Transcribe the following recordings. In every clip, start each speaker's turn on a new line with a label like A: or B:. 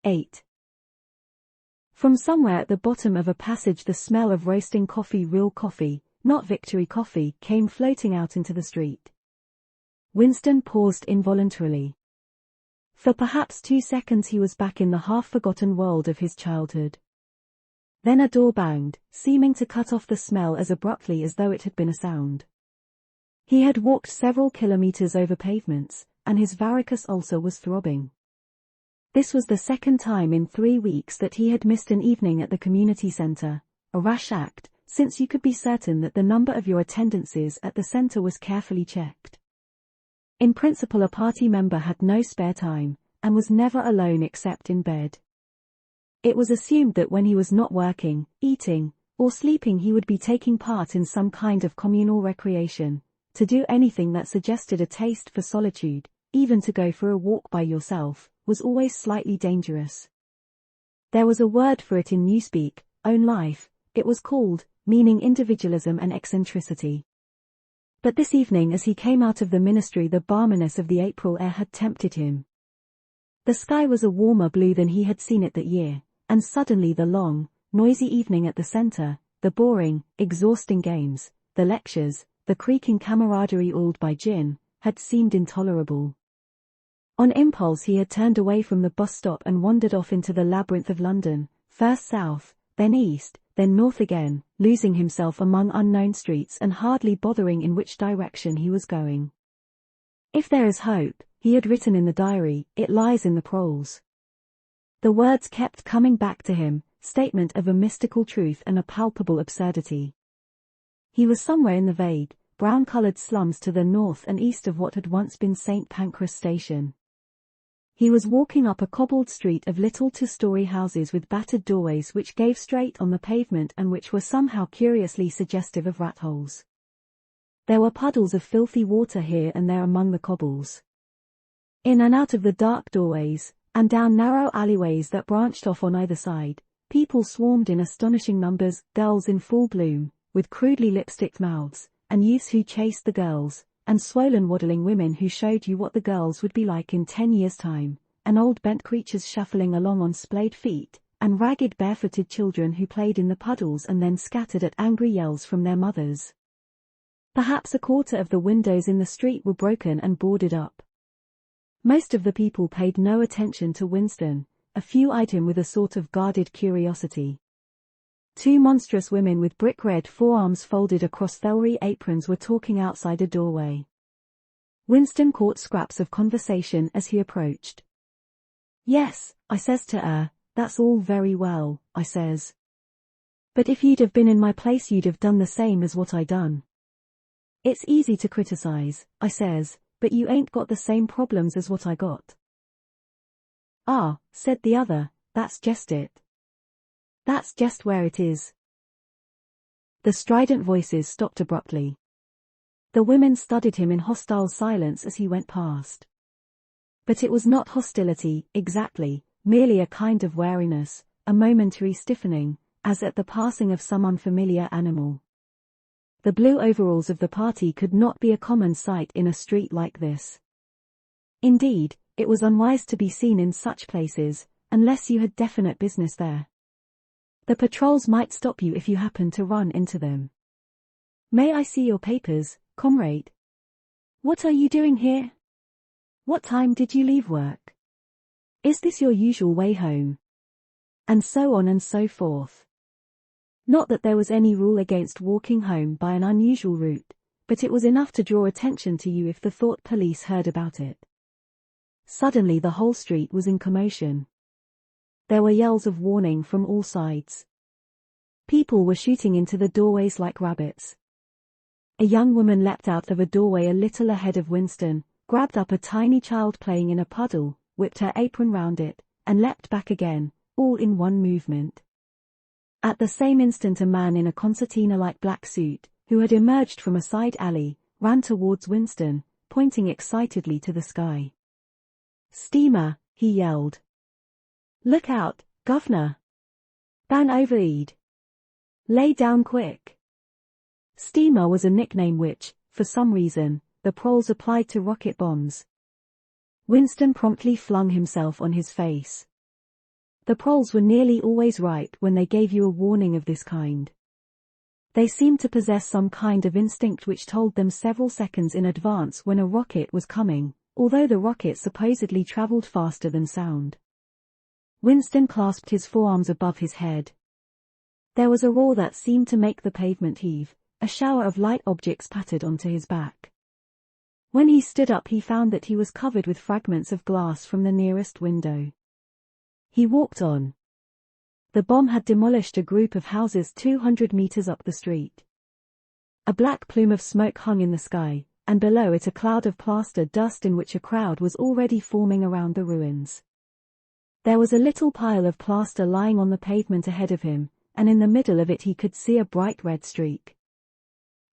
A: 8. From somewhere at the bottom of a passage the smell of roasting coffee, real coffee, not Victory coffee, came floating out into the street. Winston paused involuntarily. For perhaps 2 seconds he was back in the half-forgotten world of his childhood. Then a door banged, seeming to cut off the smell as abruptly as though it had been a sound. He had walked several kilometers over pavements, and his varicose ulcer was throbbing. This was the second time in 3 weeks that he had missed an evening at the community center, a rash act, since you could be certain that the number of your attendances at the center was carefully checked. In principle, a party member had no spare time, and was never alone except in bed. It was assumed that when he was not working, eating, or sleeping he would be taking part in some kind of communal recreation. To do anything that suggested a taste for solitude, even to go for a walk by yourself, was always slightly dangerous. There was a word for it in Newspeak, own life, it was called, meaning individualism and eccentricity. But this evening as he came out of the ministry the balminess of the April air had tempted him. The sky was a warmer blue than he had seen it that year, and suddenly the long, noisy evening at the center, the boring, exhausting games, the lectures, the creaking camaraderie oiled by gin, had seemed intolerable. On impulse he had turned away from the bus stop and wandered off into the labyrinth of London, first south, then east, then north again, losing himself among unknown streets and hardly bothering in which direction he was going. If there is hope, he had written in the diary, it lies in the proles. The words kept coming back to him, statement of a mystical truth and a palpable absurdity. He was somewhere in the vague, brown-colored slums to the north and east of what had once been St. Pancras Station. He was walking up a cobbled street of little 2-story houses with battered doorways which gave straight on the pavement and which were somehow curiously suggestive of rat holes. There were puddles of filthy water here and there among the cobbles. In and out of the dark doorways, and down narrow alleyways that branched off on either side, people swarmed in astonishing numbers, girls in full bloom, with crudely lipsticked mouths, and youths who chased the girls, and swollen waddling women who showed you what the girls would be like in 10 years' time, and old bent creatures shuffling along on splayed feet, and ragged barefooted children who played in the puddles and then scattered at angry yells from their mothers. Perhaps a quarter of the windows in the street were broken and boarded up. Most of the people paid no attention to Winston, a few eyed him with a sort of guarded curiosity. 2 monstrous women with brick-red forearms folded across celery aprons were talking outside a doorway. Winston caught scraps of conversation as he approached. "Yes," I says to her, "that's all very well," I says. "But if you'd have been in my place you'd have done the same as what I done." "It's easy to criticize," I says, "but you ain't got the same problems as what I got." "Ah," said the other, "that's just it. That's just where it is." The strident voices stopped abruptly. The women studied him in hostile silence as he went past. But it was not hostility, exactly, merely a kind of wariness, a momentary stiffening, as at the passing of some unfamiliar animal. The blue overalls of the party could not be a common sight in a street like this. Indeed, it was unwise to be seen in such places, unless you had definite business there. The patrols might stop you if you happened to run into them. "May I see your papers, comrade? What are you doing here? What time did you leave work? Is this your usual way home?" And so on and so forth. Not that there was any rule against walking home by an unusual route, but it was enough to draw attention to you if the thought police heard about it. Suddenly the whole street was in commotion. There were yells of warning from all sides. People were shooting into the doorways like rabbits. A young woman leapt out of a doorway a little ahead of Winston, grabbed up a tiny child playing in a puddle, whipped her apron round it, and leapt back again, all in one movement. At the same instant a man in a concertina-like black suit, who had emerged from a side alley, ran towards Winston, pointing excitedly to the sky. "Steamer," he yelled. "Look out, governor! Bound overhead! Lay down quick!" Steamer was a nickname which, for some reason, the proles applied to rocket bombs. Winston promptly flung himself on his face. The proles were nearly always right when they gave you a warning of this kind. They seemed to possess some kind of instinct which told them several seconds in advance when a rocket was coming, although the rocket supposedly traveled faster than sound. Winston clasped his forearms above his head. There was a roar that seemed to make the pavement heave. A shower of light objects pattered onto his back. When he stood up, he found that he was covered with fragments of glass from the nearest window. He walked on. The bomb had demolished a group of houses 200 meters up the street. A black plume of smoke hung in the sky, and below it a cloud of plaster dust in which a crowd was already forming around the ruins. There was a little pile of plaster lying on the pavement ahead of him, and in the middle of it he could see a bright red streak.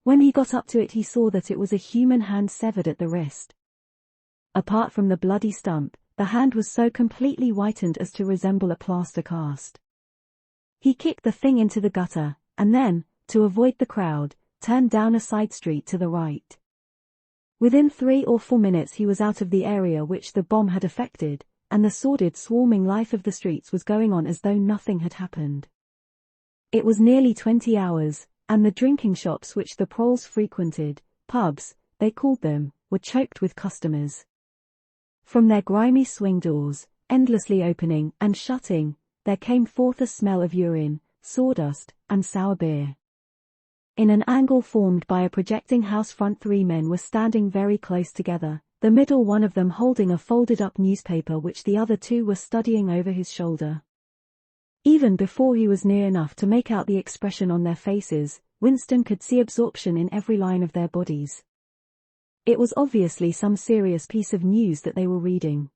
A: When he got up to it, he saw that it was a human hand severed at the wrist. Apart from the bloody stump, the hand was so completely whitened as to resemble a plaster cast. He kicked the thing into the gutter, and then, to avoid the crowd, turned down a side street to the right. Within 3 or 4 minutes he was out of the area which the bomb had affected, and the sordid, swarming life of the streets was going on as though nothing had happened. It was nearly 20 hours, and the drinking shops which the proles frequented, pubs, they called them, were choked with customers. From their grimy swing doors, endlessly opening and shutting, there came forth a smell of urine, sawdust, and sour beer. In an angle formed by a projecting house front 3 men were standing very close together, the middle one of them holding a folded-up newspaper which the other 2 were studying over his shoulder. Even before he was near enough to make out the expression on their faces, Winston could see absorption in every line of their bodies. It was obviously some serious piece of news that they were reading.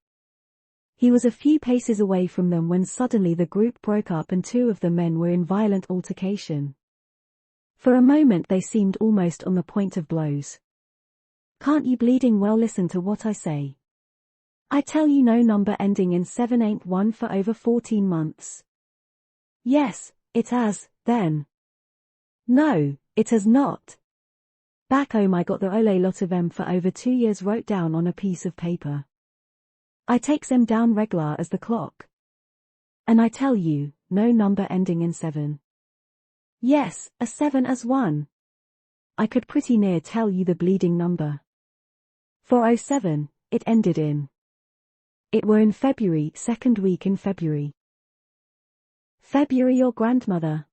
A: He was a few paces away from them when suddenly the group broke up and 2 of the men were in violent altercation. For a moment they seemed almost on the point of blows. "Can't you bleeding well listen to what I say? I tell you no number ending in 7 ain't won for over 14 months. Yes, it has, then. No, it has not. Back home I got the ole lot of 'em for over 2 years wrote down on a piece of paper. I takes 'em down reg'lar as the clock. And I tell you, no number ending in 7. Yes, a 7 as 1. I could pretty near tell you the bleeding number. 407, it ended in. It were in February, 2nd week in February. February your grandmother.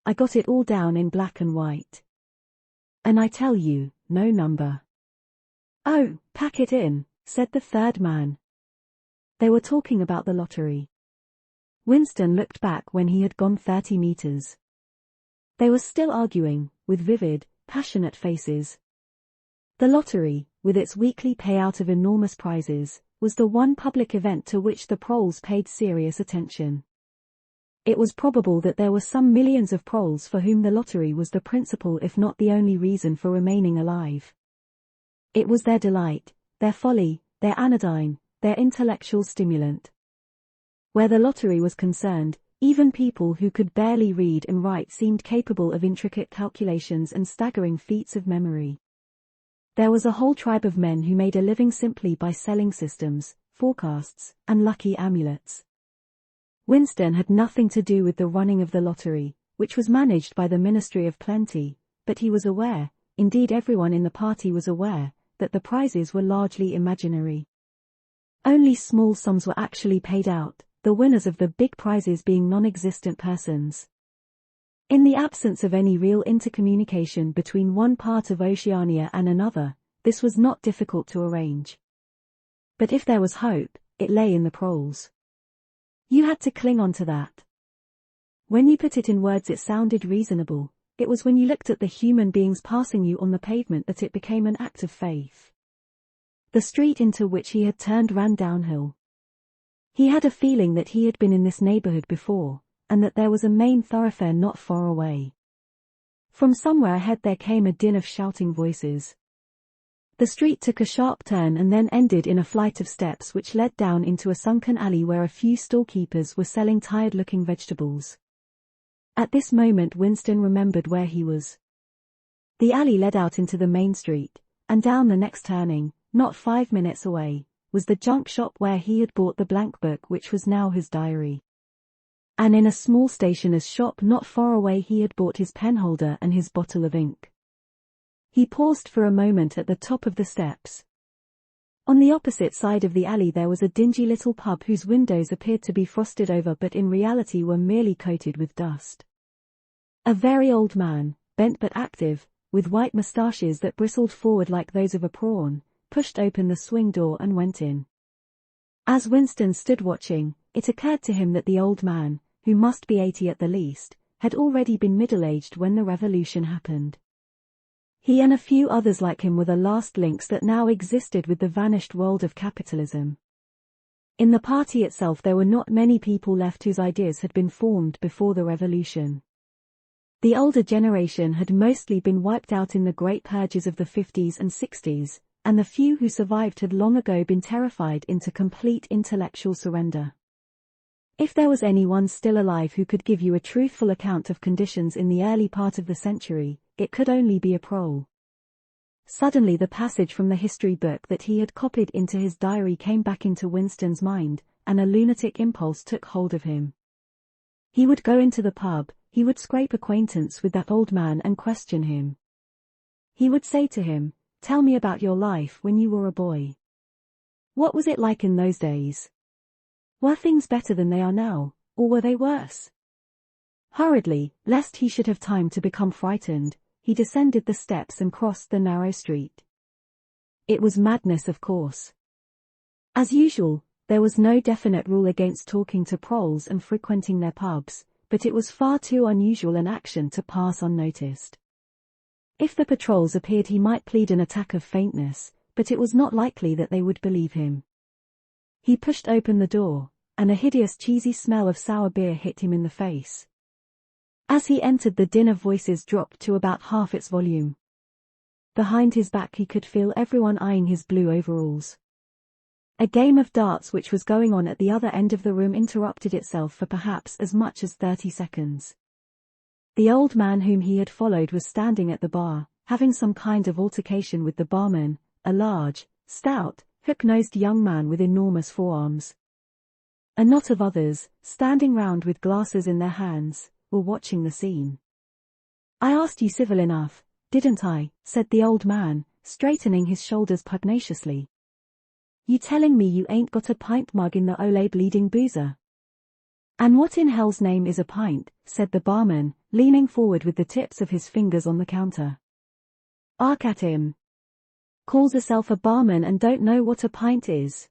A: I got it all down in black and white. And I tell you, no number. Oh, pack it in, said the 3rd man. They were talking about the lottery. Winston looked back when he had gone 30 meters. They were still arguing, with vivid, passionate faces. The lottery, with its weekly payout of enormous prizes, was the one public event to which the proles paid serious attention. It was probable that there were some millions of proles for whom the lottery was the principal if not the only reason for remaining alive. It was their delight, their folly, their anodyne, their intellectual stimulant. Where the lottery was concerned, even people who could barely read and write seemed capable of intricate calculations and staggering feats of memory. There was a whole tribe of men who made a living simply by selling systems, forecasts, and lucky amulets. Winston had nothing to do with the running of the lottery, which was managed by the Ministry of Plenty, but he was aware, indeed everyone in the party was aware, that the prizes were largely imaginary. Only small sums were actually paid out, the winners of the big prizes being non-existent persons. In the absence of any real intercommunication between one part of Oceania and another, this was not difficult to arrange. But if there was hope, it lay in the proles. You had to cling on to that. When you put it in words it sounded reasonable, it was when you looked at the human beings passing you on the pavement that it became an act of faith. The street into which he had turned ran downhill. He had a feeling that he had been in this neighborhood before, and that there was a main thoroughfare not far away. From somewhere ahead there came a din of shouting voices. The street took a sharp turn and then ended in a flight of steps which led down into a sunken alley where a few storekeepers were selling tired-looking vegetables. At this moment Winston remembered where he was. The alley led out into the main street, and down the next turning, not 5 minutes away, was the junk shop where he had bought the blank book which was now his diary. And in a small stationer's shop not far away he had bought his penholder and his bottle of ink. He paused for a moment at the top of the steps. On the opposite side of the alley there was a dingy little pub whose windows appeared to be frosted over but in reality were merely coated with dust. A very old man, bent but active, with white moustaches that bristled forward like those of a prawn, pushed open the swing door and went in. As Winston stood watching, it occurred to him that the old man, who must be 80 at the least, had already been middle-aged when the revolution happened. He and a few others like him were the last links that now existed with the vanished world of capitalism. In the party itself there were not many people left whose ideas had been formed before the revolution. The older generation had mostly been wiped out in the great purges of the 50s and 60s, and the few who survived had long ago been terrified into complete intellectual surrender. If there was anyone still alive who could give you a truthful account of conditions in the early part of the century, it could only be a prole. Suddenly the passage from the history book that he had copied into his diary came back into Winston's mind, and a lunatic impulse took hold of him. He would go into the pub, he would scrape acquaintance with that old man and question him. He would say to him, "Tell me about your life when you were a boy. What was it like in those days? Were things better than they are now, or were they worse?" Hurriedly, lest he should have time to become frightened, he descended the steps and crossed the narrow street. It was madness, of course. As usual, there was no definite rule against talking to proles and frequenting their pubs, but it was far too unusual an action to pass unnoticed. If the patrols appeared he might plead an attack of faintness, but it was not likely that they would believe him. He pushed open the door, and a hideous cheesy smell of sour beer hit him in the face. As he entered the din of voices dropped to about half its volume. Behind his back he could feel everyone eyeing his blue overalls. A game of darts which was going on at the other end of the room interrupted itself for perhaps as much as 30 seconds. The old man whom he had followed was standing at the bar, having some kind of altercation with the barman, a large, stout, hook-nosed young man with enormous forearms. A knot of others, standing round with glasses in their hands, were watching the scene. "I asked you civil enough, didn't I?" said the old man, straightening his shoulders pugnaciously. "You telling me you ain't got a pint mug in the ole bleeding boozer?" "And what in hell's name is a pint?" said the barman, leaning forward with the tips of his fingers on the counter. "Ark at him. Calls herself a barman and don't know what a pint is.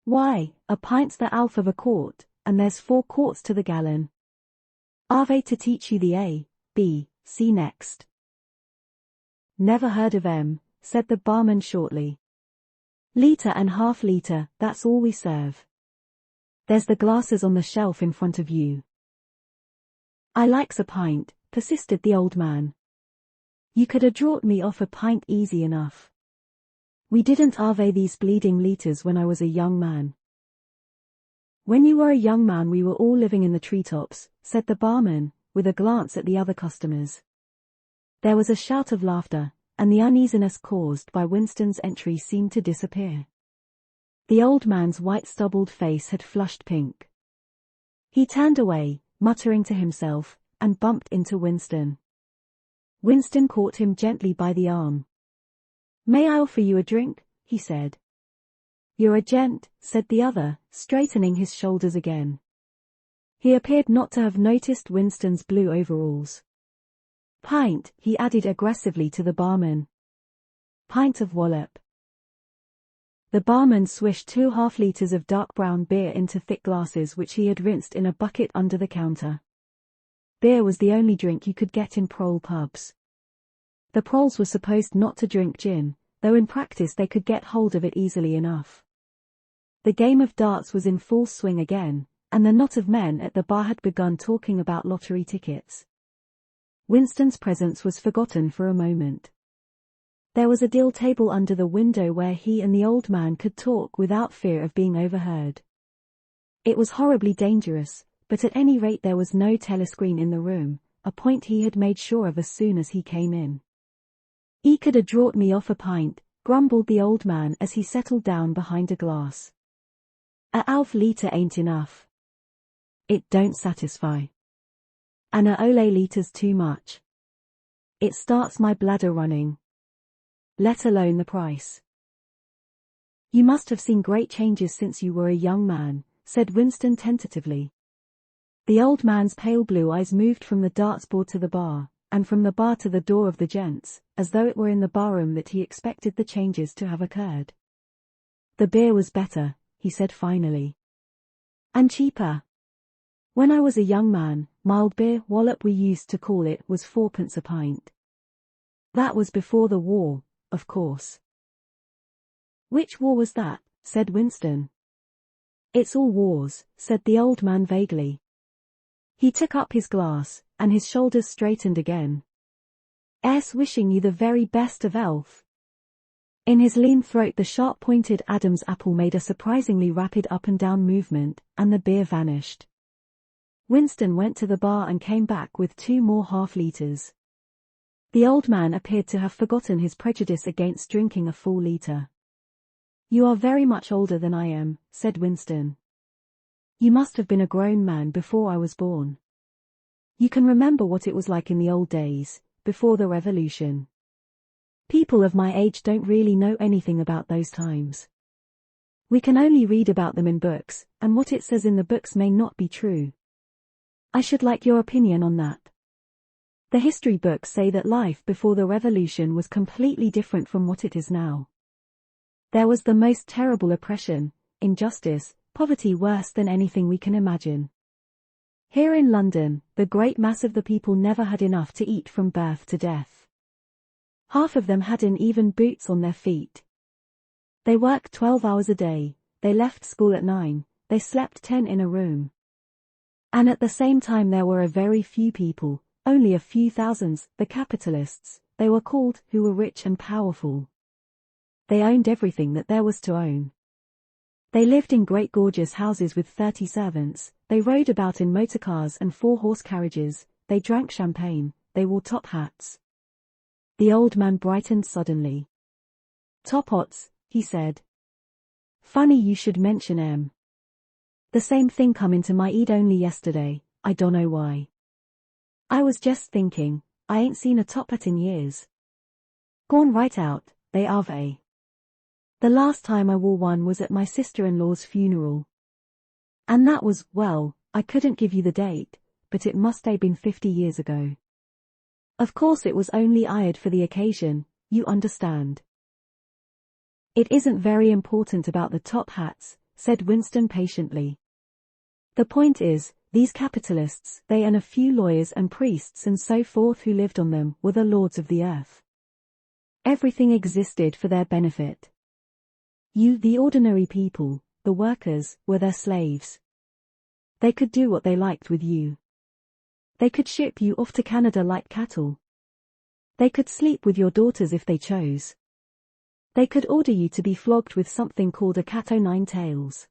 A: Why, a pint's the half of a quart, and there's 4 quarts to the gallon. Are they to teach you the A, B, C next?" "Never heard of 'em," said the barman shortly. "Litre and half litre, that's all we serve. There's the glasses on the shelf in front of you." "I likes a pint," persisted the old man. "You could a drawed me off a pint easy enough. We didn't harvey these bleeding litres when I was a young man." "When you were a young man we were all living in the treetops," said the barman, with a glance at the other customers. There was a shout of laughter, and the uneasiness caused by Winston's entry seemed to disappear. The old man's white stubbled face had flushed pink. He turned away, muttering to himself, and bumped into Winston. Winston caught him gently by the arm. "May I offer you a drink?" he said. "You're a gent," said the other, straightening his shoulders again. He appeared not to have noticed Winston's blue overalls. "Pint," he added aggressively to the barman. "Pint of wallop." The barman swished 2 half-litres of dark brown beer into thick glasses which he had rinsed in a bucket under the counter. Beer was the only drink you could get in prole pubs. The proles were supposed not to drink gin, though in practice they could get hold of it easily enough. The game of darts was in full swing again, and the knot of men at the bar had begun talking about lottery tickets. Winston's presence was forgotten for a moment. There was a deal table under the window where he and the old man could talk without fear of being overheard. It was horribly dangerous, but at any rate there was no telescreen in the room, a point he had made sure of as soon as he came in. "'E could a drawed me off a pint," grumbled the old man as he settled down behind a glass. "A half litre ain't enough." It don't satisfy. Ana ole liters too much. It starts my bladder running. Let alone the price. You must have seen great changes since you were a young man, said Winston tentatively. The old man's pale blue eyes moved from the dartsboard to the bar, and from the bar to the door of the gents, as though it were in the barroom that he expected the changes to have occurred. The beer was better, he said finally. And cheaper. When I was a young man, mild beer, wallop we used to call it, was 4p a pint. That was before the war, of course. Which war was that? Said Winston. It's all wars, said the old man vaguely. He took up his glass, and his shoulders straightened again. Wishing you the very best of health. In his lean throat the sharp-pointed Adam's apple made a surprisingly rapid up-and-down movement, and the beer vanished. Winston went to the bar and came back with 2 more half-liters. The old man appeared to have forgotten his prejudice against drinking a full liter. You are very much older than I am, said Winston. You must have been a grown man before I was born. You can remember what it was like in the old days, before the revolution. People of my age don't really know anything about those times. We can only read about them in books, and what it says in the books may not be true. I should like your opinion on that. The history books say that life before the revolution was completely different from what it is now. There was the most terrible oppression, injustice, poverty worse than anything we can imagine. Here in London, the great mass of the people never had enough to eat from birth to death. Half of them hadn't even boots on their feet. They worked 12 hours a day, they left school at 9, they slept 10 in a room. And at the same time there were a very few people, only a few thousands, the capitalists, they were called, who were rich and powerful. They owned everything that there was to own. They lived in great gorgeous houses with 30 servants, they rode about in motorcars and 4-horse carriages, they drank champagne, they wore top hats. The old man brightened suddenly. Top hats, he said. Funny you should mention 'em. The same thing come into my head only yesterday, I dunno why. I was just thinking, I ain't seen a top hat in years. Gone right out, they are they. The last time I wore one was at my sister-in-law's funeral. And that was, well, I couldn't give you the date, but it must have been 50 years ago. Of course it was only hired for the occasion, you understand. It isn't very important about the top hats, said Winston patiently. The point is, these capitalists, they and a few lawyers and priests and so forth who lived on them, were the lords of the earth. Everything existed for their benefit. You, the ordinary people, the workers, were their slaves. They could do what they liked with you. They could ship you off to Canada like cattle. They could sleep with your daughters if they chose. They could order you to be flogged with something called a cat o' nine tails.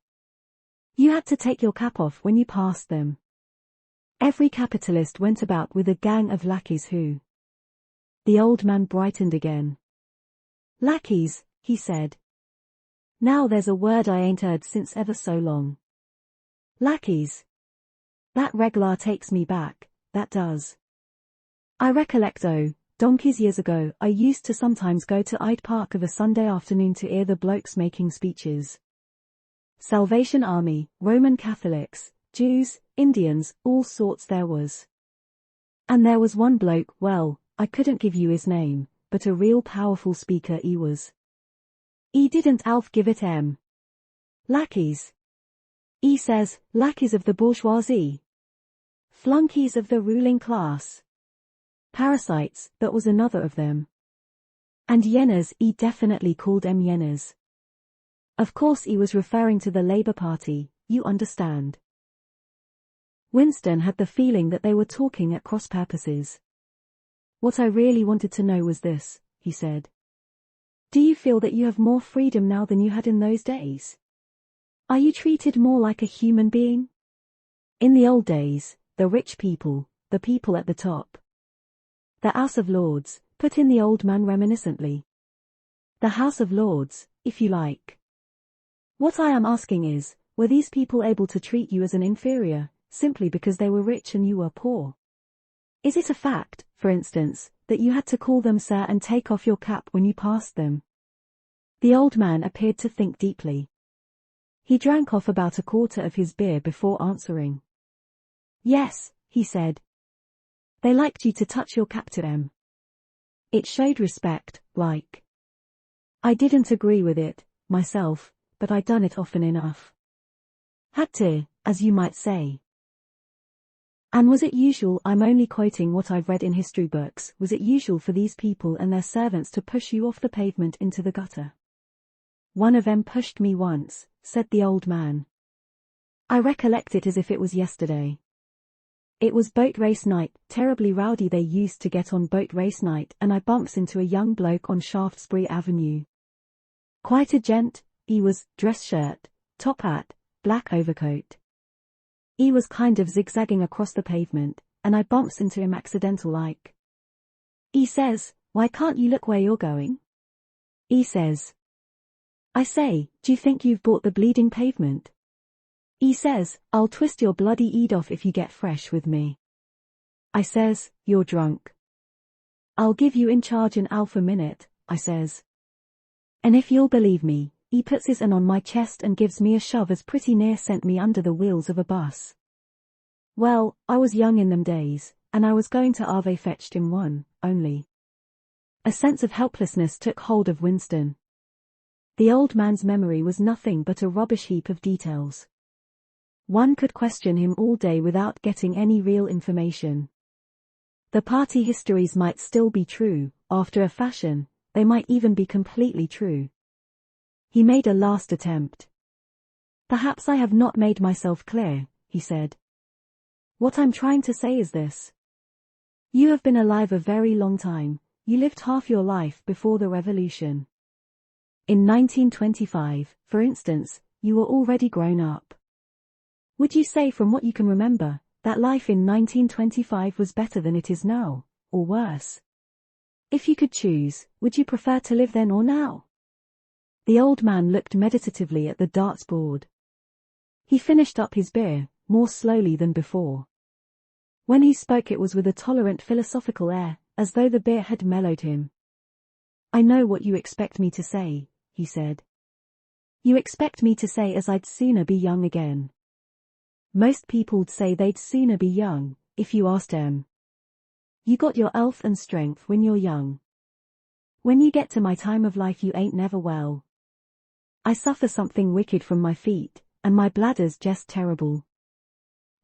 A: You had to take your cap off when you passed them. Every capitalist went about with a gang of lackeys who... The old man brightened again. Lackeys, he said. Now there's a word I ain't heard since ever so long. Lackeys. That reg'lar takes me back, that does. I recollect donkeys years ago I used to sometimes go to Hyde Park of a Sunday afternoon to hear the blokes making speeches. Salvation Army, Roman Catholics, Jews, Indians, all sorts there was. And there was one bloke, well, I couldn't give you his name, but a real powerful speaker he was. He didn't half give it lackeys. He says, lackeys of the bourgeoisie. Flunkies of the ruling class. Parasites, that was another of them. And yennas, he definitely called 'em yennas. Of course he was referring to the Labour Party, you understand. Winston had the feeling that they were talking at cross purposes. What I really wanted to know was this, he said. Do you feel that you have more freedom now than you had in those days? Are you treated more like a human being? In the old days, the rich people, the people at the top. The House of Lords, put in the old man reminiscently. The House of Lords, if you like. What I am asking is, were these people able to treat you as an inferior, simply because they were rich and you were poor? Is it a fact, for instance, that you had to call them sir and take off your cap when you passed them? The old man appeared to think deeply. He drank off about a quarter of his beer before answering. Yes, he said. They liked you to touch your cap to them. It showed respect, like. I didn't agree with it, myself, but I'd done it often enough. Had to, as you might say. And was it usual, I'm only quoting what I've read in history books, was it usual for these people and their servants to push you off the pavement into the gutter? One of them pushed me once, said the old man. I recollect it as if it was yesterday. It was boat race night, terribly rowdy they used to get on boat race night, and I bumps into a young bloke on Shaftesbury Avenue. Quite a gent, he was, dress shirt, top hat, black overcoat. He was kind of zigzagging across the pavement, and I bumps into him accidental like. He says, why can't you look where you're going? He says. I say, do you think you've bought the bleeding pavement? He says, I'll twist your bloody head off if you get fresh with me. I says, you're drunk. I'll give you in charge in half a minute, I says. And if you'll believe me, he puts his hand on my chest and gives me a shove as pretty near sent me under the wheels of a bus. Well, I was young in them days, and I was going to Ave fetched him one, only. A sense of helplessness took hold of Winston. The old man's memory was nothing but a rubbish heap of details. One could question him all day without getting any real information. The party histories might still be true, after a fashion, they might even be completely true. He made a last attempt. Perhaps I have not made myself clear, he said. What I'm trying to say is this. You have been alive a very long time, you lived half your life before the revolution. In 1925, for instance, you were already grown up. Would you say from what you can remember, that life in 1925 was better than it is now, or worse? If you could choose, would you prefer to live then or now? The old man looked meditatively at the darts board. He finished up his beer, more slowly than before. When he spoke it was with a tolerant philosophical air, as though the beer had mellowed him. I know what you expect me to say, he said. You expect me to say as I'd sooner be young again. Most people'd say they'd sooner be young, if you asked them. You got your health and strength when you're young. When you get to my time of life you ain't never well. I suffer something wicked from my feet, and my bladder's just terrible.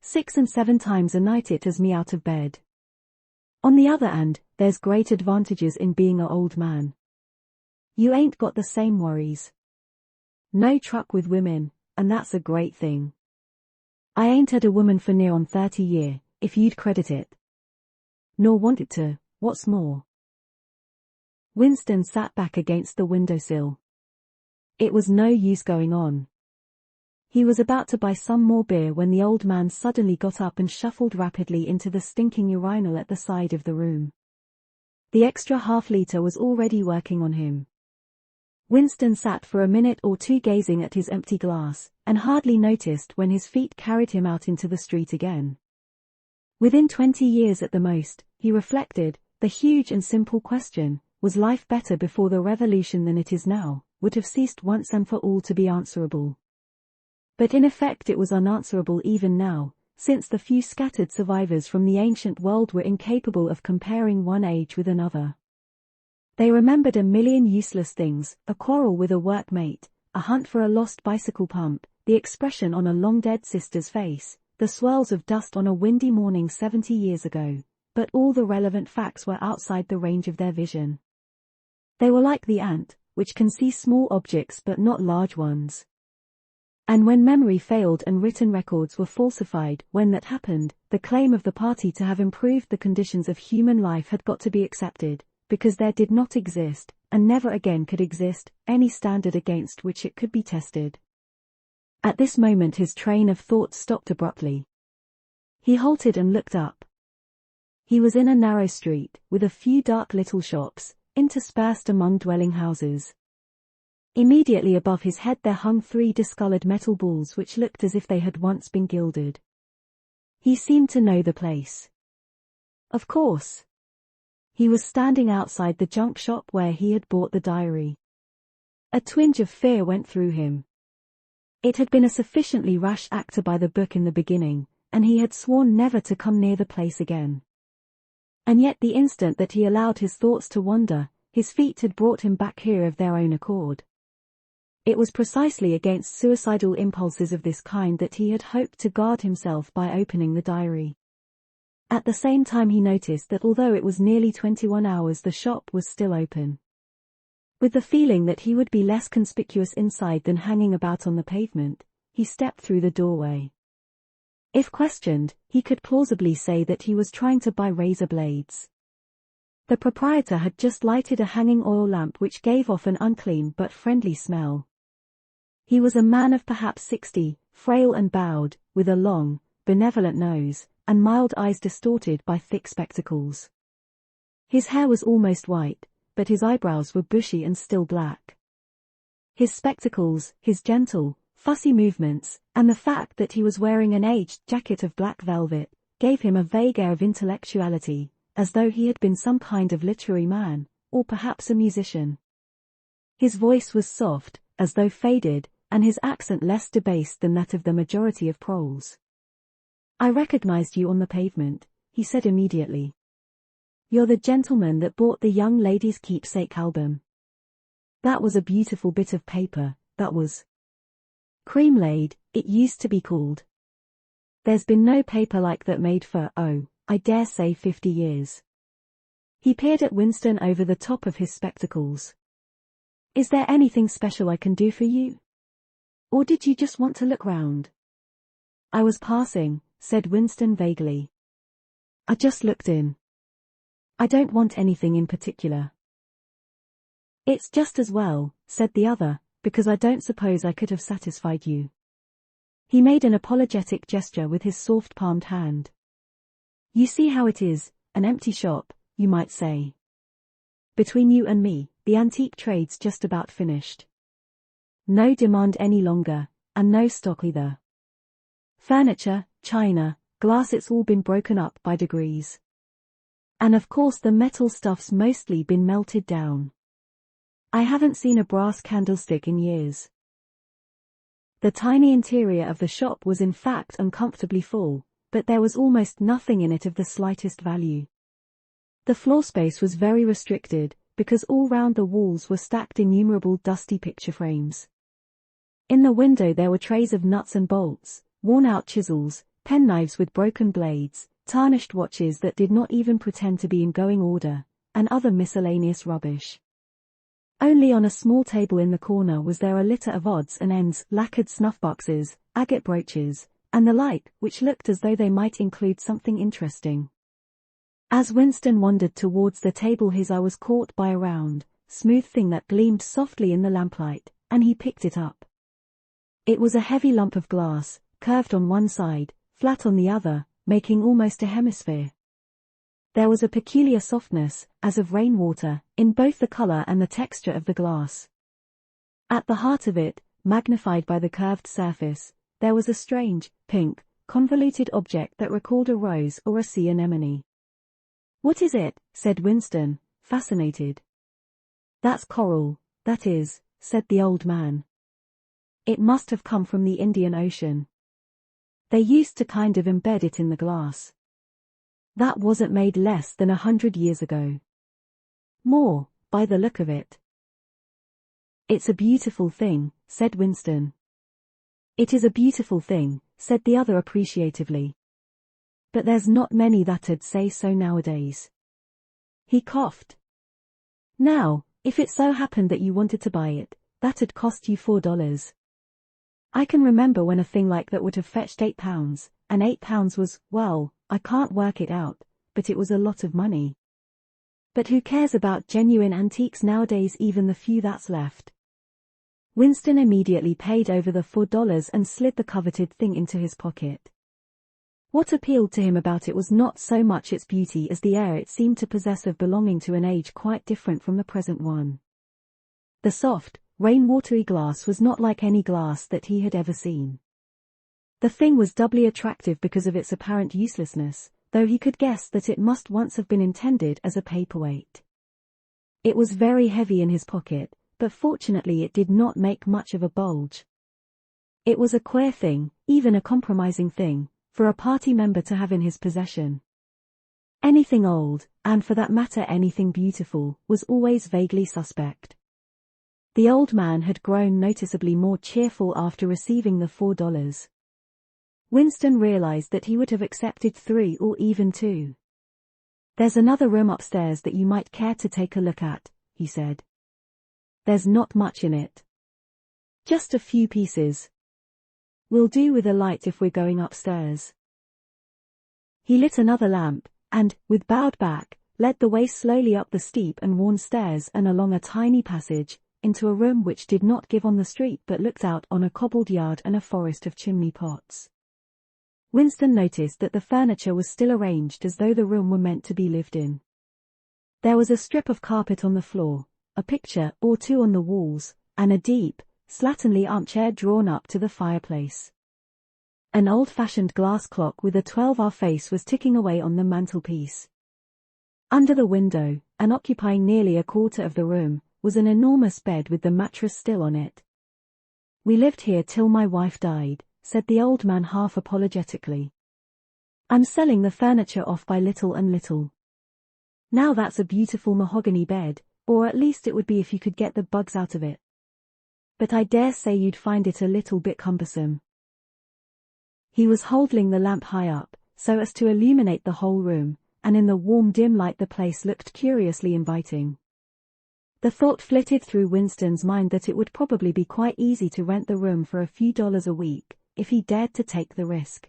A: 6 and 7 times a night it has me out of bed. On the other hand, there's great advantages in being a old man. You ain't got the same worries. No truck with women, and that's a great thing. I ain't had a woman for near on 30 year, if you'd credit it. Nor wanted to, what's more. Winston sat back against the windowsill. It was no use going on. He was about to buy some more beer when the old man suddenly got up and shuffled rapidly into the stinking urinal at the side of the room. The extra half-liter was already working on him. Winston sat for a minute or two gazing at his empty glass, and hardly noticed when his feet carried him out into the street again. Within 20 years at the most, he reflected, the huge and simple question, was life better before the revolution than it is now, would have ceased once and for all to be answerable. But in effect it was unanswerable even now, since the few scattered survivors from the ancient world were incapable of comparing one age with another. They remembered a million useless things, a quarrel with a workmate, a hunt for a lost bicycle pump, the expression on a long-dead sister's face, the swirls of dust on a windy morning 70 years ago, but all the relevant facts were outside the range of their vision. They were like the ant, which can see small objects but not large ones. And when memory failed and written records were falsified, when that happened, the claim of the party to have improved the conditions of human life had got to be accepted, because there did not exist, and never again could exist, any standard against which it could be tested. At this moment his train of thought stopped abruptly. He halted and looked up. He was in a narrow street, with a few dark little shops, interspersed among dwelling houses. Immediately above his head there hung 3 discolored metal balls which looked as if they had once been gilded. He seemed to know the place. Of course. He was standing outside the junk shop where he had bought the diary. A twinge of fear went through him. It had been a sufficiently rash act to buy the book in the beginning, and he had sworn never to come near the place again. And yet the instant that he allowed his thoughts to wander, his feet had brought him back here of their own accord. It was precisely against suicidal impulses of this kind that he had hoped to guard himself by opening the diary. At the same time he noticed that although it was nearly 21 hours the shop was still open. With the feeling that he would be less conspicuous inside than hanging about on the pavement, he stepped through the doorway. If questioned, he could plausibly say that he was trying to buy razor blades. The proprietor had just lighted a hanging oil lamp which gave off an unclean but friendly smell. He was a man of perhaps 60, frail and bowed, with a long, benevolent nose, and mild eyes distorted by thick spectacles. His hair was almost white, but his eyebrows were bushy and still black. His spectacles, his gentle, fussy movements, and the fact that he was wearing an aged jacket of black velvet, gave him a vague air of intellectuality, as though he had been some kind of literary man, or perhaps a musician. His voice was soft, as though faded, and his accent less debased than that of the majority of proles. "I recognized you on the pavement," he said immediately. "You're the gentleman that bought the young lady's keepsake album. That was a beautiful bit of paper, that was. Cream laid, it used to be called. There's been no paper like that made for, I dare say 50 years. He peered at Winston over the top of his spectacles. "Is there anything special I can do for you? Or did you just want to look round?" "I was passing," said Winston vaguely. "I just looked in. I don't want anything in particular." "It's just as well," said the other, "because I don't suppose I could have satisfied you." He made an apologetic gesture with his soft-palmed hand. "You see how it is, an empty shop, you might say. Between you and me, the antique trade's just about finished. No demand any longer, and no stock either. Furniture, china, glass, it's all been broken up by degrees. And of course the metal stuff's mostly been melted down. I haven't seen a brass candlestick in years." The tiny interior of the shop was in fact uncomfortably full, but there was almost nothing in it of the slightest value. The floor space was very restricted, because all round the walls were stacked innumerable dusty picture frames. In the window there were trays of nuts and bolts, worn-out chisels, penknives with broken blades, tarnished watches that did not even pretend to be in going order, and other miscellaneous rubbish. Only on a small table in the corner was there a litter of odds and ends, lacquered snuff-boxes, agate brooches, and the like, which looked as though they might include something interesting. As Winston wandered towards the table his eye was caught by a round, smooth thing that gleamed softly in the lamplight, and he picked it up. It was a heavy lump of glass, curved on one side, flat on the other, making almost a hemisphere. There was a peculiar softness, as of rainwater, in both the color and the texture of the glass. At the heart of it, magnified by the curved surface, there was a strange, pink, convoluted object that recalled a rose or a sea anemone. "What is it?" said Winston, fascinated. "That's coral, that is," said the old man. "It must have come from the Indian Ocean. They used to kind of embed it in the glass. That wasn't made less than 100 years ago. More, by the look of it." "It's a beautiful thing," said Winston. "It is a beautiful thing," said the other appreciatively. "But there's not many that'd say so nowadays." He coughed. "Now, if it so happened that you wanted to buy it, that'd cost you $4. I can remember when a thing like that would have fetched £8, and £8 was, well, I can't work it out, but it was a lot of money. But who cares about genuine antiques nowadays, even the few that's left?" Winston immediately paid over the $4 and slid the coveted thing into his pocket. What appealed to him about it was not so much its beauty as the air it seemed to possess of belonging to an age quite different from the present one. The soft, rain-watery glass was not like any glass that he had ever seen. The thing was doubly attractive because of its apparent uselessness, though he could guess that it must once have been intended as a paperweight. It was very heavy in his pocket, but fortunately it did not make much of a bulge. It was a queer thing, even a compromising thing, for a party member to have in his possession. Anything old, and for that matter anything beautiful, was always vaguely suspect. The old man had grown noticeably more cheerful after receiving the $4. Winston realized that he would have accepted 3 or even 2. "There's another room upstairs that you might care to take a look at," he said. "There's not much in it. Just a few pieces. We'll do with a light if we're going upstairs." He lit another lamp, and, with bowed back, led the way slowly up the steep and worn stairs and along a tiny passage, into a room which did not give on the street but looked out on a cobbled yard and a forest of chimney pots. Winston noticed that the furniture was still arranged as though the room were meant to be lived in. There was a strip of carpet on the floor, a picture or 2 on the walls, and a deep, slatternly armchair drawn up to the fireplace. An old-fashioned glass clock with a 12-hour face was ticking away on the mantelpiece. Under the window, and occupying nearly a quarter of the room, was an enormous bed with the mattress still on it. "We lived here till my wife died," said the old man half apologetically. "I'm selling the furniture off by little and little. Now that's a beautiful mahogany bed, or at least it would be if you could get the bugs out of it. But I dare say you'd find it a little bit cumbersome." He was holding the lamp high up, so as to illuminate the whole room, and in the warm dim light the place looked curiously inviting. The thought flitted through Winston's mind that it would probably be quite easy to rent the room for a few dollars a week, if he dared to take the risk.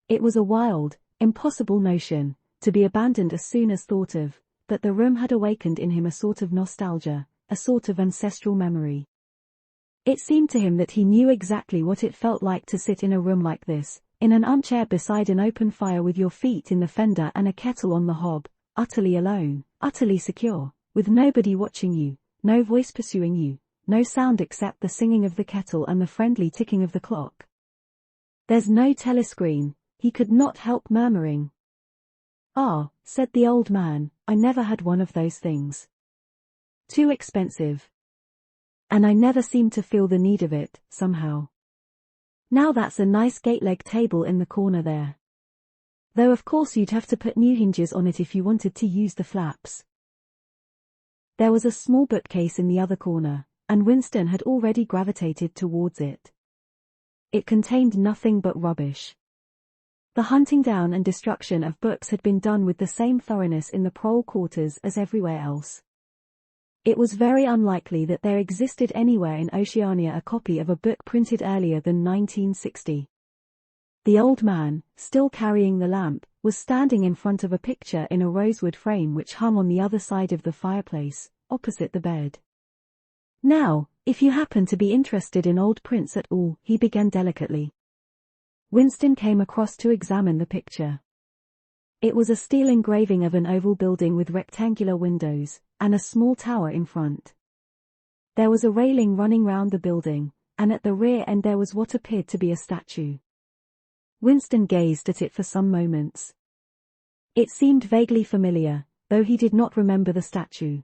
A: It was a wild, impossible notion, to be abandoned as soon as thought of, but the room had awakened in him a sort of nostalgia, a sort of ancestral memory. It seemed to him that he knew exactly what it felt like to sit in a room like this, in an armchair beside an open fire with your feet in the fender and a kettle on the hob, utterly alone, utterly secure, with nobody watching you, no voice pursuing you, no sound except the singing of the kettle and the friendly ticking of the clock. "There's no telescreen," he could not help murmuring. "Ah," said the old man, "I never had one of those things. Too expensive. And I never seemed to feel the need of it, somehow. Now that's a nice gate-leg table in the corner there. Though of course you'd have to put new hinges on it if you wanted to use the flaps." There was a small bookcase in the other corner, and Winston had already gravitated towards it. It contained nothing but rubbish. The hunting down and destruction of books had been done with the same thoroughness in the prole quarters as everywhere else. It was very unlikely that there existed anywhere in Oceania a copy of a book printed earlier than 1960. The old man, still carrying the lamp, was standing in front of a picture in a rosewood frame which hung on the other side of the fireplace, opposite the bed. "Now, if you happen to be interested in old prints at all," he began delicately. Winston came across to examine the picture. It was a steel engraving of an oval building with rectangular windows, and a small tower in front. There was a railing running round the building, and at the rear end there was what appeared to be a statue. Winston gazed at it for some moments. It seemed vaguely familiar, though he did not remember the statue.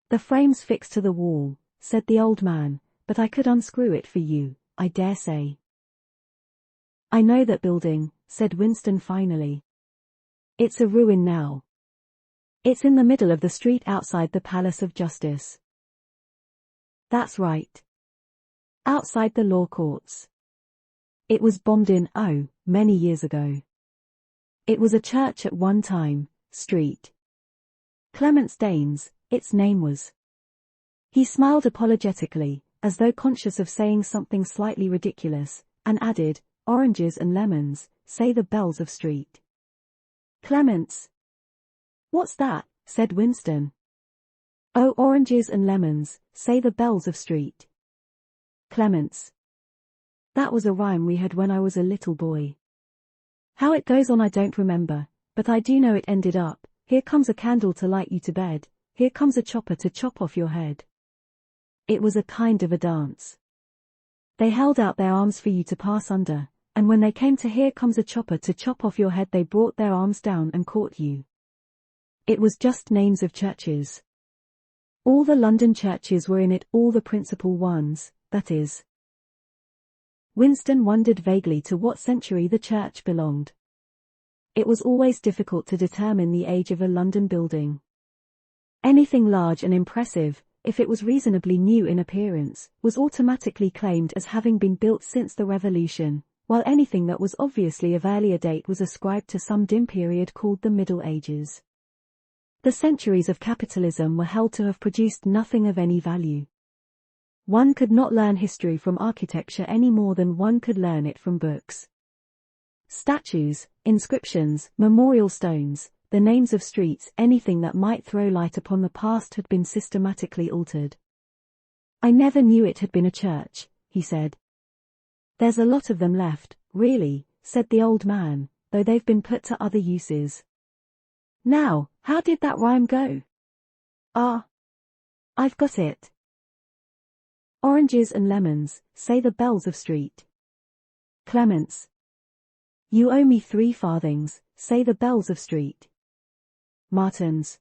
A: "The frame's fixed to the wall," said the old man, "but I could unscrew it for you, I dare say." "I know that building," said Winston finally. "It's a ruin now. It's in the middle of the street outside the Palace of Justice." "That's right. Outside the law courts. It was bombed in, many years ago. It was a church at one time, Street. Clement Danes, its name was." He smiled apologetically, as though conscious of saying something slightly ridiculous, and added, "Oranges and lemons, say the bells of Street." "Clements? What's that?" said Winston. "Oh, oranges and lemons, say the bells of Street. Clements. That was a rhyme we had when I was a little boy. How it goes on I don't remember, but I do know it ended up, here comes a candle to light you to bed, here comes a chopper to chop off your head." It was a kind of a dance. They held out their arms for you to pass under, and when they came to here comes a chopper to chop off your head they brought their arms down and caught you. It was just names of churches. All the London churches were in it, all the principal ones, that is. Winston wondered vaguely to what century the church belonged. It was always difficult to determine the age of a London building. Anything large and impressive, if it was reasonably new in appearance, was automatically claimed as having been built since the Revolution, while anything that was obviously of earlier date was ascribed to some dim period called the Middle Ages. The centuries of capitalism were held to have produced nothing of any value. One could not learn history from architecture any more than one could learn it from books. Statues, inscriptions, memorial stones, the names of streets, anything that might throw light upon the past had been systematically altered. I never knew it had been a church, he said. There's a lot of them left, really, said the old man, though they've been put to other uses. Now, how did that rhyme go? I've got it. Oranges and lemons, say the bells of street. Clements. You owe me 3 farthings, say the bells of street. Martins.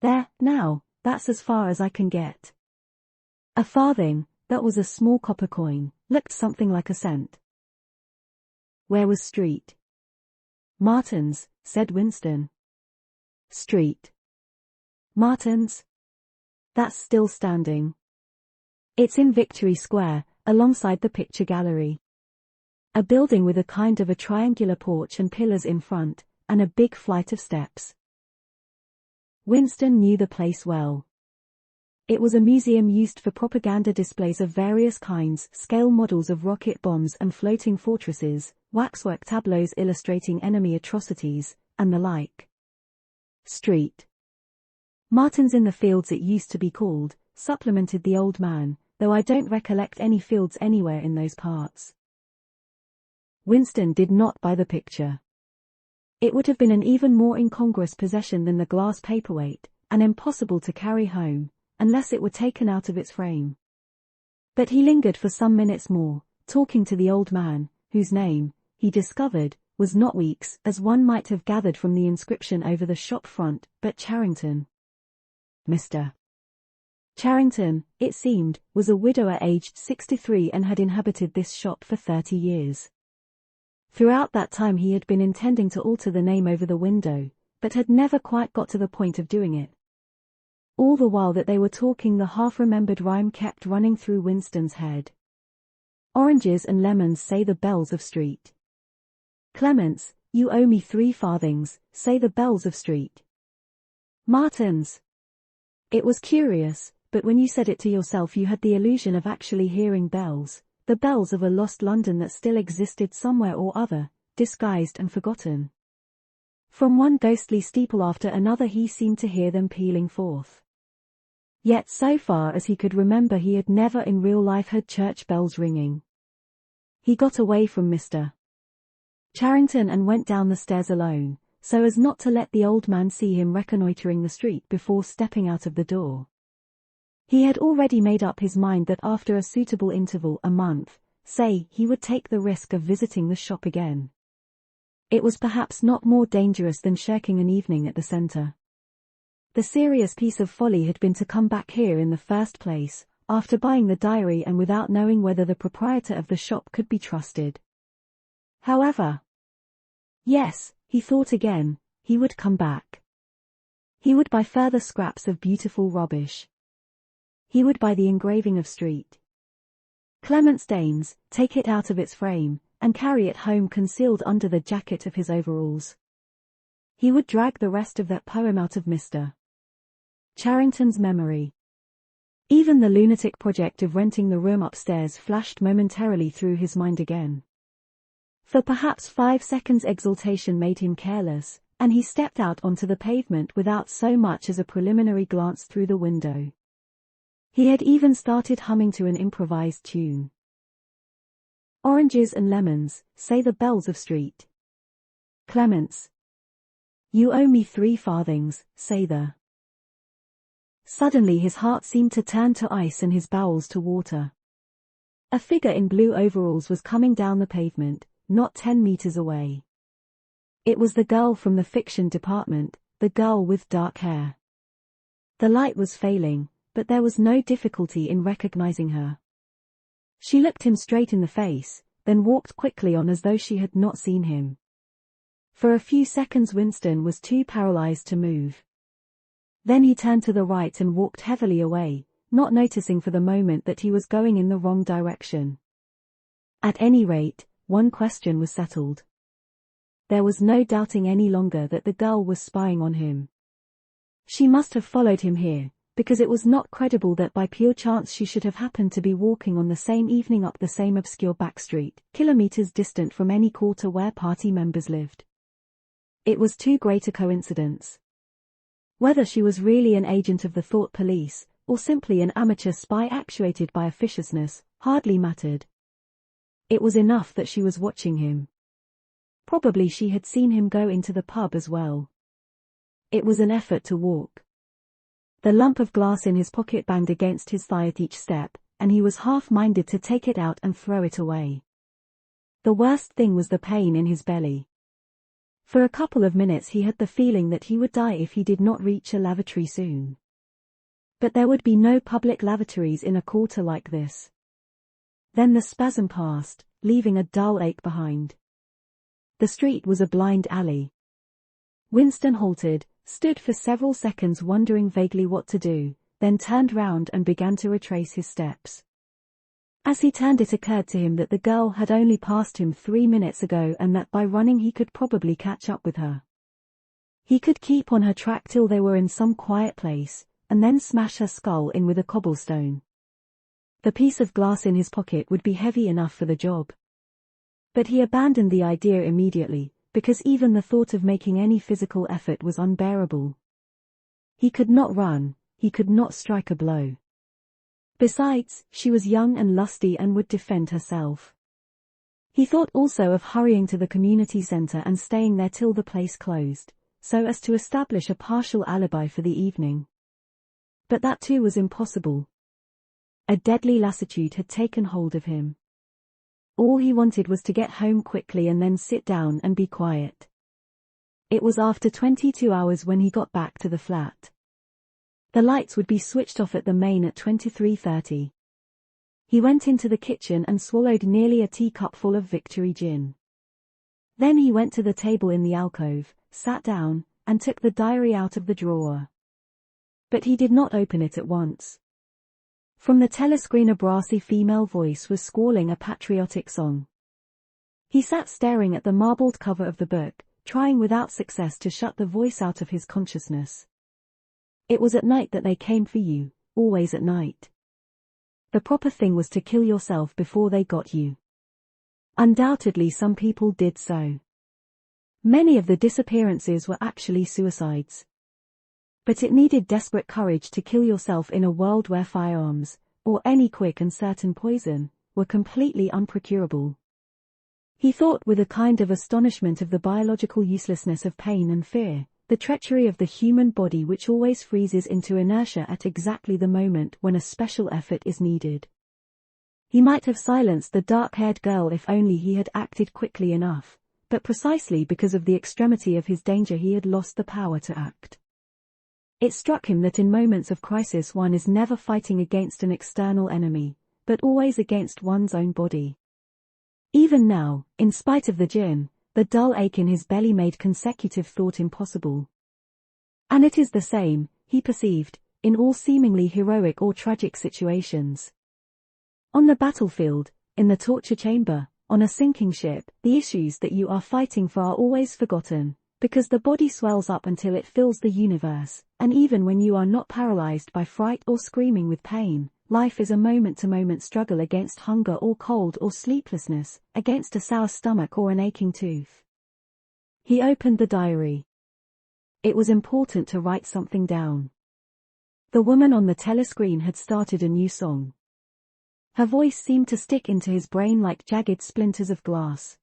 A: There, now, that's as far as I can get. A farthing, that was a small copper coin, looked something like a cent. Where was street? Martins, said Winston. Street. Martins? That's still standing. It's in Victory Square, alongside the picture gallery. A building with a kind of a triangular porch and pillars in front, and a big flight of steps. Winston knew the place well. It was a museum used for propaganda displays of various kinds, scale models of rocket bombs and floating fortresses, waxwork tableaus illustrating enemy atrocities, and the like. Street. Martins in the Fields it used to be called, supplemented the old man, though I don't recollect any fields anywhere in those parts. Winston did not buy the picture. It would have been an even more incongruous possession than the glass paperweight, and impossible to carry home, unless it were taken out of its frame. But he lingered for some minutes more, talking to the old man, whose name, he discovered, was not Weeks, as one might have gathered from the inscription over the shop front, but Charrington. Mr. Charrington, it seemed, was a widower aged 63 and had inhabited this shop for 30 years. Throughout that time he had been intending to alter the name over the window, but had never quite got to the point of doing it. All the while that they were talking the half-remembered rhyme kept running through Winston's head. Oranges and lemons, say the bells of street. Clements, you owe me 3 farthings, say the bells of street. Martins. It was curious, but when you said it to yourself you had the illusion of actually hearing bells, the bells of a lost London that still existed somewhere or other, disguised and forgotten. From one ghostly steeple after another he seemed to hear them pealing forth. Yet so far as he could remember he had never in real life heard church bells ringing. He got away from Mr. Charrington and went down the stairs alone, so as not to let the old man see him reconnoitering the street before stepping out of the door. He had already made up his mind that after a suitable interval, a month, say, he would take the risk of visiting the shop again. It was perhaps not more dangerous than shirking an evening at the centre. The serious piece of folly had been to come back here in the first place, after buying the diary and without knowing whether the proprietor of the shop could be trusted. However, yes, he thought again, he would come back. He would buy further scraps of beautiful rubbish. He would buy the engraving of Street Clements Danes, take it out of its frame, and carry it home concealed under the jacket of his overalls. He would drag the rest of that poem out of Mr. Charrington's memory. Even the lunatic project of renting the room upstairs flashed momentarily through his mind again. For perhaps 5 seconds exultation made him careless, and he stepped out onto the pavement without so much as a preliminary glance through the window. He had even started humming to an improvised tune. Oranges and lemons, say the bells of Street Clements. You owe me 3 farthings, say the. Suddenly his heart seemed to turn to ice and his bowels to water. A figure in blue overalls was coming down the pavement, not 10 meters away. It was the girl from the fiction department, the girl with dark hair. The light was failing, but there was no difficulty in recognizing her. She looked him straight in the face, then walked quickly on as though she had not seen him. For a few seconds Winston was too paralyzed to move. Then he turned to the right and walked heavily away, not noticing for the moment that he was going in the wrong direction. At any rate, one question was settled. There was no doubting any longer that the girl was spying on him. She must have followed him here, because it was not credible that by pure chance she should have happened to be walking on the same evening up the same obscure back street, kilometers distant from any quarter where party members lived. It was too great a coincidence. Whether she was really an agent of the thought police, or simply an amateur spy actuated by officiousness, hardly mattered. It was enough that she was watching him. Probably she had seen him go into the pub as well. It was an effort to walk. The lump of glass in his pocket banged against his thigh at each step, and he was half-minded to take it out and throw it away. The worst thing was the pain in his belly. For a couple of minutes he had the feeling that he would die if he did not reach a lavatory soon. But there would be no public lavatories in a quarter like this. Then the spasm passed, leaving a dull ache behind. The street was a blind alley. Winston halted, stood for several seconds wondering vaguely what to do, then turned round and began to retrace his steps. As he turned it occurred to him that the girl had only passed him 3 minutes ago and that by running he could probably catch up with her. He could keep on her track till they were in some quiet place, and then smash her skull in with a cobblestone. The piece of glass in his pocket would be heavy enough for the job. But he abandoned the idea immediately, because even the thought of making any physical effort was unbearable. He could not run, he could not strike a blow. Besides, she was young and lusty and would defend herself. He thought also of hurrying to the community center and staying there till the place closed, so as to establish a partial alibi for the evening. But that too was impossible. A deadly lassitude had taken hold of him. All he wanted was to get home quickly and then sit down and be quiet. It was after 22 hours when he got back to the flat. The lights would be switched off at the main at 23:30. He went into the kitchen and swallowed nearly a teacupful of Victory gin. Then he went to the table in the alcove, sat down, and took the diary out of the drawer. But he did not open it at once. From the telescreen a brassy female voice was squalling a patriotic song. He sat staring at the marbled cover of the book, trying without success to shut the voice out of his consciousness. It was at night that they came for you, always at night. The proper thing was to kill yourself before they got you. Undoubtedly some people did so. Many of the disappearances were actually suicides. But it needed desperate courage to kill yourself in a world where firearms, or any quick and certain poison, were completely unprocurable. He thought with a kind of astonishment of the biological uselessness of pain and fear, the treachery of the human body which always freezes into inertia at exactly the moment when a special effort is needed. He might have silenced the dark-haired girl if only he had acted quickly enough, but precisely because of the extremity of his danger he had lost the power to act. It struck him that in moments of crisis one is never fighting against an external enemy, but always against one's own body. Even now, in spite of the gin, the dull ache in his belly made consecutive thought impossible. And it is the same, he perceived, in all seemingly heroic or tragic situations. On the battlefield, in the torture chamber, on a sinking ship, the issues that you are fighting for are always forgotten, because the body swells up until it fills the universe, and even when you are not paralyzed by fright or screaming with pain, life is a moment-to-moment struggle against hunger or cold or sleeplessness, against a sour stomach or an aching tooth. He opened the diary. It was important to write something down. The woman on the telescreen had started a new song. Her voice seemed to stick into his brain like jagged splinters of glass.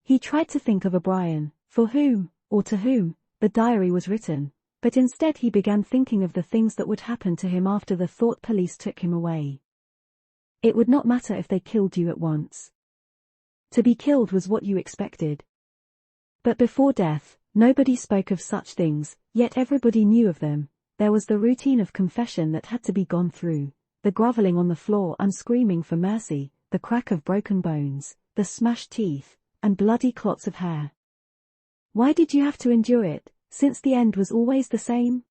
A: He tried to think of O'Brien, for whom, or to whom, the diary was written, but instead he began thinking of the things that would happen to him after the thought police took him away. It would not matter if they killed you at once. To be killed was what you expected. But before death, nobody spoke of such things, yet everybody knew of them. There was the routine of confession that had to be gone through, the groveling on the floor and screaming for mercy, the crack of broken bones, the smashed teeth, and bloody clots of hair. Why did you have to endure it, since the end was always the same?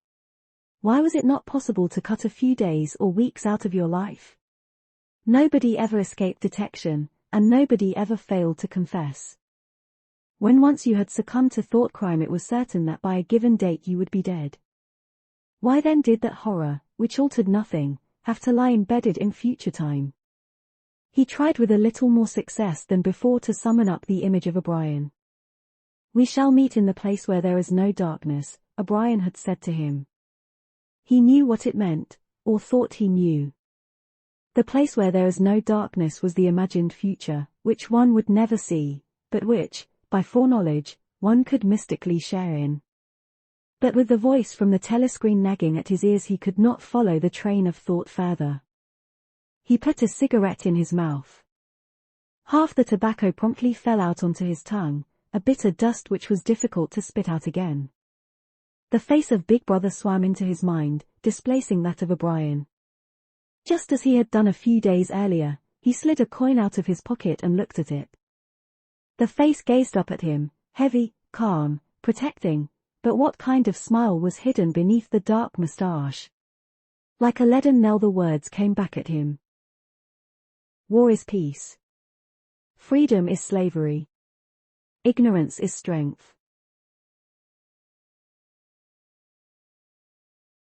A: Why was it not possible to cut a few days or weeks out of your life? Nobody ever escaped detection, and nobody ever failed to confess. When once you had succumbed to thought crime, it was certain that by a given date you would be dead. Why then did that horror, which altered nothing, have to lie embedded in future time? He tried with a little more success than before to summon up the image of O'Brien. We shall meet in the place where there is no darkness, O'Brien had said to him. He knew what it meant, or thought he knew. The place where there is no darkness was the imagined future, which one would never see, but which, by foreknowledge, one could mystically share in. But with the voice from the telescreen nagging at his ears, he could not follow the train of thought further. He put a cigarette in his mouth. Half the tobacco promptly fell out onto his tongue, a bitter dust which was difficult to spit out again. The face of Big Brother swam into his mind, displacing that of O'Brien. Just as he had done a few days earlier, he slid a coin out of his pocket and looked at it. The face gazed up at him, heavy, calm, protecting, but what kind of smile was hidden beneath the dark moustache? Like a leaden knell the words came back at him. War is peace. Freedom is slavery. Ignorance is strength.